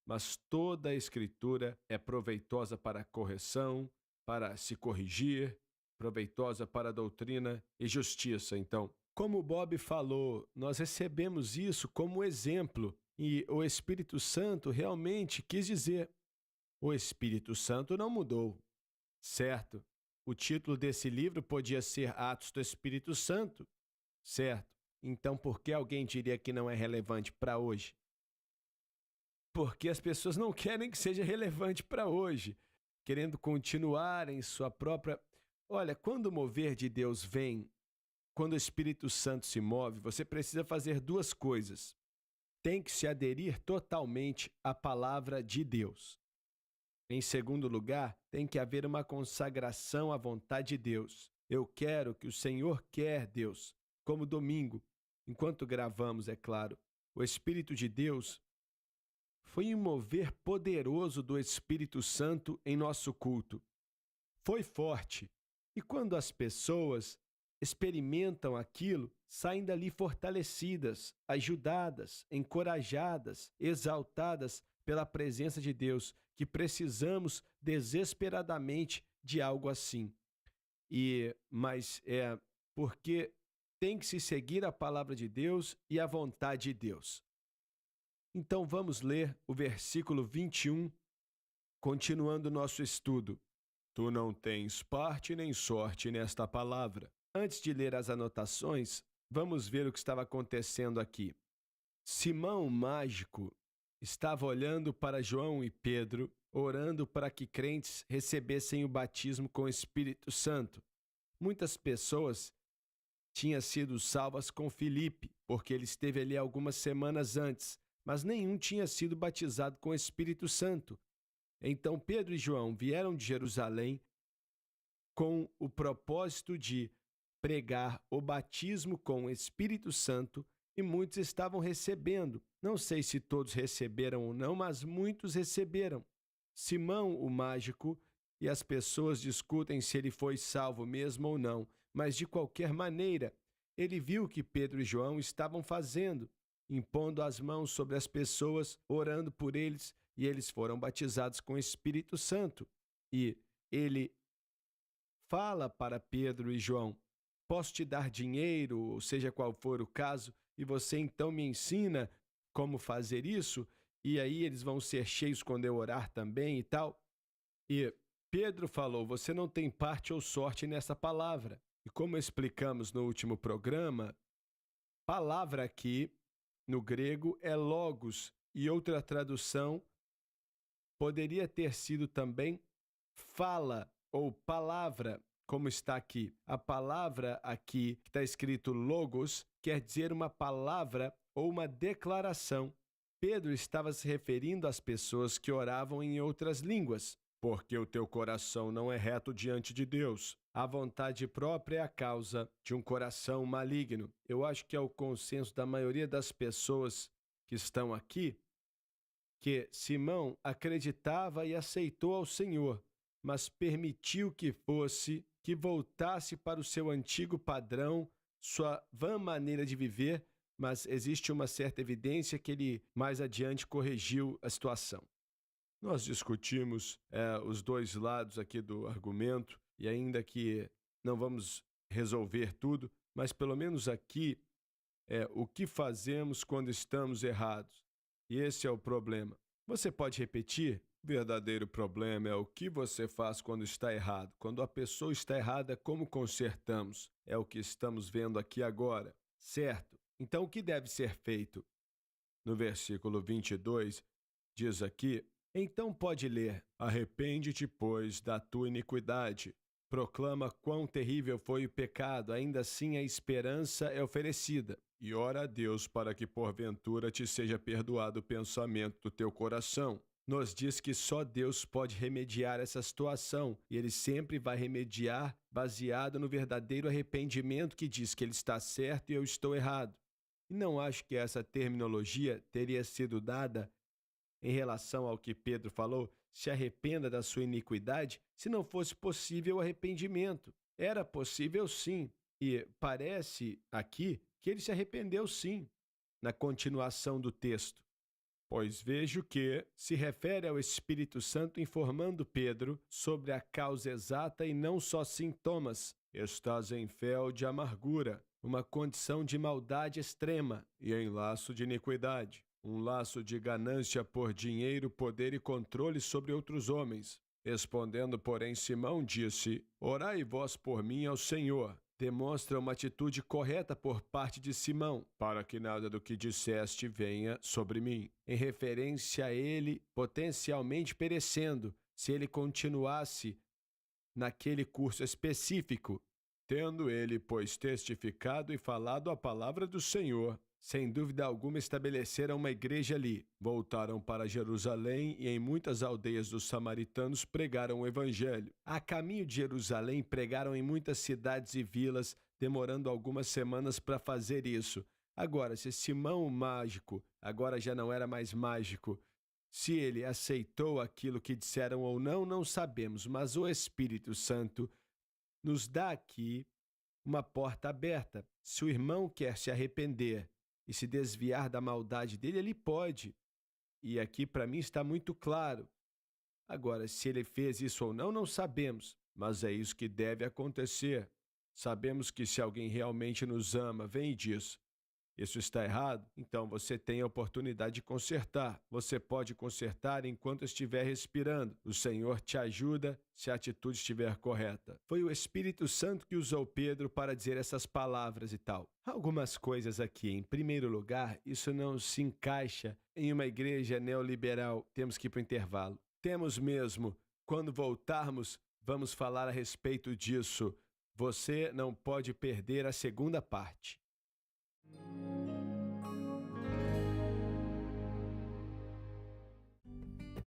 mas toda a Escritura é proveitosa para a correção, para se corrigir, proveitosa para a doutrina e justiça. Então, como o Bob falou, nós recebemos isso como exemplo e o Espírito Santo realmente quis dizer: o Espírito Santo não mudou, certo? O título desse livro podia ser Atos do Espírito Santo, certo? Então, por que alguém diria que não é relevante para hoje? Porque as pessoas não querem que seja relevante para hoje, querendo continuar em sua própria. Olha, quando o mover de Deus vem, quando o Espírito Santo se move, você precisa fazer duas coisas. Tem que se aderir totalmente à palavra de Deus. Em segundo lugar, tem que haver uma consagração à vontade de Deus. Eu quero que o Senhor quer, Deus, como domingo, enquanto gravamos, é claro. O Espírito de Deus foi um mover poderoso do Espírito Santo em nosso culto. Foi forte. E quando as pessoas experimentam aquilo, saem dali fortalecidas, ajudadas, encorajadas, exaltadas pela presença de Deus, que precisamos desesperadamente de algo assim. Mas é porque tem que se seguir a palavra de Deus e a vontade de Deus. Então vamos ler o versículo 21, continuando nosso estudo. Tu não tens parte nem sorte nesta palavra. Antes de ler as anotações, vamos ver o que estava acontecendo aqui. Simão, o mágico, estava olhando para João e Pedro, orando para que crentes recebessem o batismo com o Espírito Santo. Muitas pessoas tinham sido salvas com Filipe, porque ele esteve ali algumas semanas antes, mas nenhum tinha sido batizado com o Espírito Santo. Então Pedro e João vieram de Jerusalém com o propósito de pregar o batismo com o Espírito Santo e muitos estavam recebendo. Não sei se todos receberam ou não, mas muitos receberam. Simão, o mágico, e as pessoas discutem se ele foi salvo mesmo ou não, mas de qualquer maneira, ele viu o que Pedro e João estavam fazendo, impondo as mãos sobre as pessoas, orando por eles, e eles foram batizados com o Espírito Santo. E ele fala para Pedro e João: posso te dar dinheiro, ou seja qual for o caso, e você então me ensina como fazer isso, e aí eles vão ser cheios quando eu orar também e tal. E Pedro falou: você não tem parte ou sorte nessa palavra. E como explicamos no último programa, palavra aqui no grego é logos, e outra tradução poderia ter sido também fala ou palavra, como está aqui. A palavra aqui, que está escrito logos, quer dizer uma palavra ou uma declaração. Pedro estava se referindo às pessoas que oravam em outras línguas. Porque o teu coração não é reto diante de Deus. A vontade própria é a causa de um coração maligno. Eu acho que é o consenso da maioria das pessoas que estão aqui, que Simão acreditava e aceitou ao Senhor, mas permitiu que voltasse para o seu antigo padrão, sua vã maneira de viver, mas existe uma certa evidência que ele mais adiante corrigiu a situação. Nós discutimos os dois lados aqui do argumento, e ainda que não vamos resolver tudo, mas pelo menos aqui o que fazemos quando estamos errados. E esse é o problema. Você pode repetir? O verdadeiro problema é o que você faz quando está errado. Quando a pessoa está errada, como consertamos? É o que estamos vendo aqui agora, certo? Então, o que deve ser feito? No versículo 22, diz aqui: então pode ler: arrepende-te, pois, da tua iniquidade. Proclama quão terrível foi o pecado, ainda assim a esperança é oferecida. E ora a Deus para que porventura te seja perdoado o pensamento do teu coração. Nos diz que só Deus pode remediar essa situação, e Ele sempre vai remediar baseado no verdadeiro arrependimento que diz que Ele está certo e eu estou errado. E não acho que essa terminologia teria sido dada em relação ao que Pedro falou, se arrependa da sua iniquidade, se não fosse possível o arrependimento. Era possível sim, e parece aqui que ele se arrependeu sim, na continuação do texto. Pois vejo que se refere ao Espírito Santo informando Pedro sobre a causa exata e não só sintomas. Estás em fel de amargura, uma condição de maldade extrema e em laço de iniquidade, um laço de ganância por dinheiro, poder e controle sobre outros homens. Respondendo, porém, Simão disse: Orai vós por mim ao Senhor. Demonstra uma atitude correta por parte de Simão, para que nada do que disseste venha sobre mim, em referência a ele potencialmente perecendo, se ele continuasse naquele curso específico, tendo ele, pois, testificado e falado a palavra do Senhor. Sem dúvida alguma estabeleceram uma igreja ali. Voltaram para Jerusalém e em muitas aldeias dos samaritanos pregaram o evangelho. A caminho de Jerusalém pregaram em muitas cidades e vilas, demorando algumas semanas para fazer isso. Agora, se Simão o mágico agora já não era mais mágico, se ele aceitou aquilo que disseram ou não, não sabemos, mas o Espírito Santo nos dá aqui uma porta aberta. Se o irmão quer se arrepender e se desviar da maldade dele, ele pode. E aqui para mim está muito claro. Agora, se ele fez isso ou não, não sabemos, mas é isso que deve acontecer. Sabemos que se alguém realmente nos ama, vem e diz: isso está errado? Então você tem a oportunidade de consertar. Você pode consertar enquanto estiver respirando. O Senhor te ajuda se a atitude estiver correta. Foi o Espírito Santo que usou Pedro para dizer essas palavras e tal. Algumas coisas aqui. Em primeiro lugar, isso não se encaixa em uma igreja neoliberal. Temos que ir para o intervalo. Temos mesmo. Quando voltarmos, vamos falar a respeito disso. Você não pode perder a segunda parte.